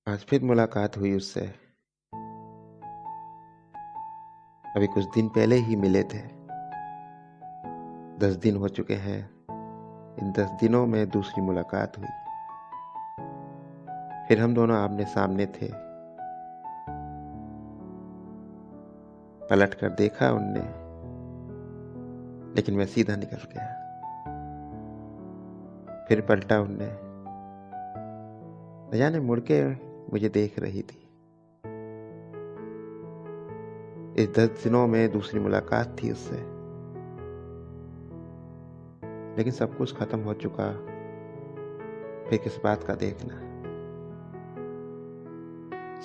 आज फिर मुलाकात हुई उससे। अभी कुछ दिन पहले ही मिले थे। 10 दिन हो चुके हैं। इन 10 दिनों में दूसरी मुलाकात हुई। फिर हम दोनों आमने सामने थे। पलट कर देखा उनने, लेकिन मैं सीधा निकल गया। फिर पलटा उनने, न जाने मुड़ के मुझे देख रही थी। इस 10 दिनों में दूसरी मुलाकात थी उससे, लेकिन सब कुछ खत्म हो चुका। फिर किस बात का देखना।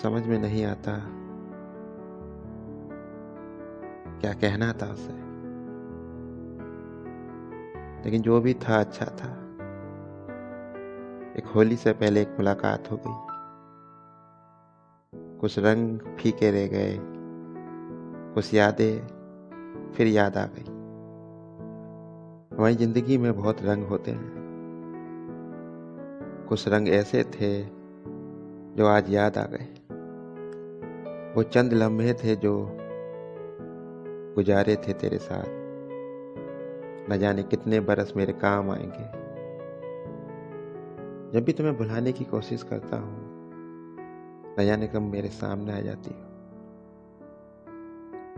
समझ में नहीं आता क्या कहना था उसे, लेकिन जो भी था अच्छा था। एक होली से पहले एक मुलाकात हो गई। कुछ रंग फीके रह गए, कुछ यादें फिर याद आ गई। हमारी जिंदगी में बहुत रंग होते हैं। कुछ रंग ऐसे थे जो आज याद आ गए। वो चंद लम्हे थे जो गुजारे थे तेरे साथ। न जाने कितने बरस मेरे काम आएंगे। जब भी तुम्हें भुलाने की कोशिश करता हूँ, न जाने कब मेरे सामने आ जाती हो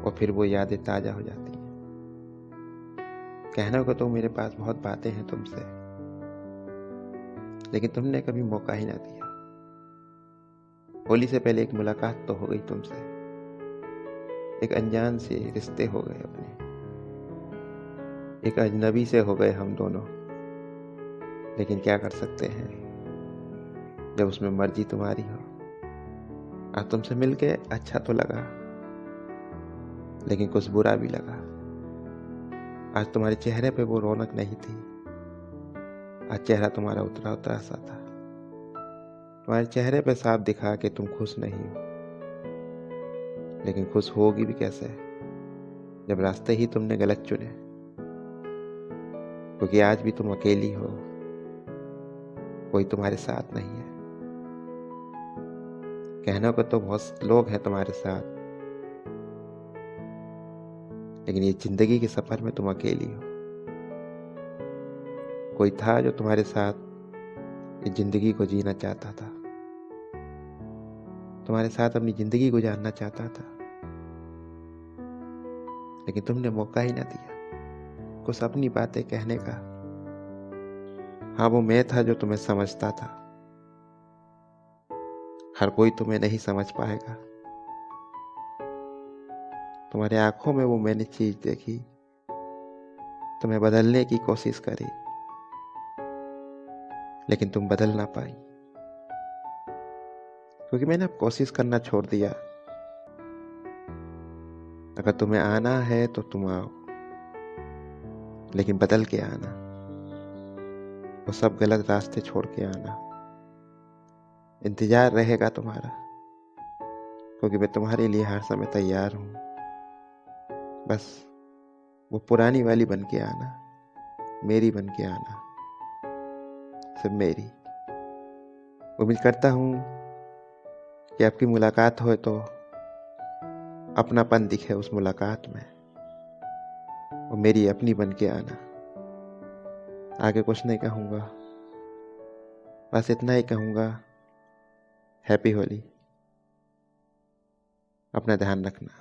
और फिर वो यादें ताजा हो जाती हैं। कहने को तो मेरे पास बहुत बातें हैं तुमसे, लेकिन तुमने कभी मौका ही ना दिया। होली से पहले एक मुलाकात तो हो गई तुमसे। एक अनजान से रिश्ते हो गए अपने। एक अजनबी से हो गए हम दोनों। लेकिन क्या कर सकते हैं, जब उसमें मर्जी तुम्हारी हो। आज तुमसे मिलके अच्छा तो लगा, लेकिन कुछ बुरा भी लगा। आज तुम्हारे चेहरे पे वो रौनक नहीं थी। आज चेहरा तुम्हारा उतरा उतरा सा था। तुम्हारे चेहरे पे साफ दिखा कि तुम खुश नहीं हो। लेकिन खुश होगी भी कैसे, जब रास्ते ही तुमने गलत चुने। क्योंकि आज भी तुम अकेली हो, कोई तुम्हारे साथ नहीं है। कहने को तो बहुत लोग हैं तुम्हारे साथ, लेकिन ये जिंदगी के सफर में तुम अकेली हो। कोई था जो तुम्हारे साथ इस जिंदगी को जीना चाहता था, तुम्हारे साथ अपनी जिंदगी गुजारना चाहता था, लेकिन तुमने मौका ही ना दिया कुछ अपनी बातें कहने का। हाँ, वो मैं था जो तुम्हें समझता था। हर कोई तुम्हें नहीं समझ पाएगा। तुम्हारे आंखों में वो मैंने चीज देखी, तुम्हें बदलने की कोशिश करी, लेकिन तुम बदल ना पाई। क्योंकि मैंने अब कोशिश करना छोड़ दिया। अगर तुम्हें आना है तो तुम आओ, लेकिन बदल के आना। वो सब गलत रास्ते छोड़ के आना। इंतजार रहेगा तुम्हारा, क्योंकि मैं तुम्हारे लिए हर समय तैयार हूँ। बस वो पुरानी वाली बन के आना, मेरी बन के आना, सिर्फ मेरी। उम्मीद करता हूँ कि आपकी मुलाकात हो तो अपनापन दिखे उस मुलाकात में, और मेरी अपनी बन के आना। आगे कुछ नहीं कहूँगा, बस इतना ही कहूँगा, हैप्पी होली। अपना ध्यान रखना।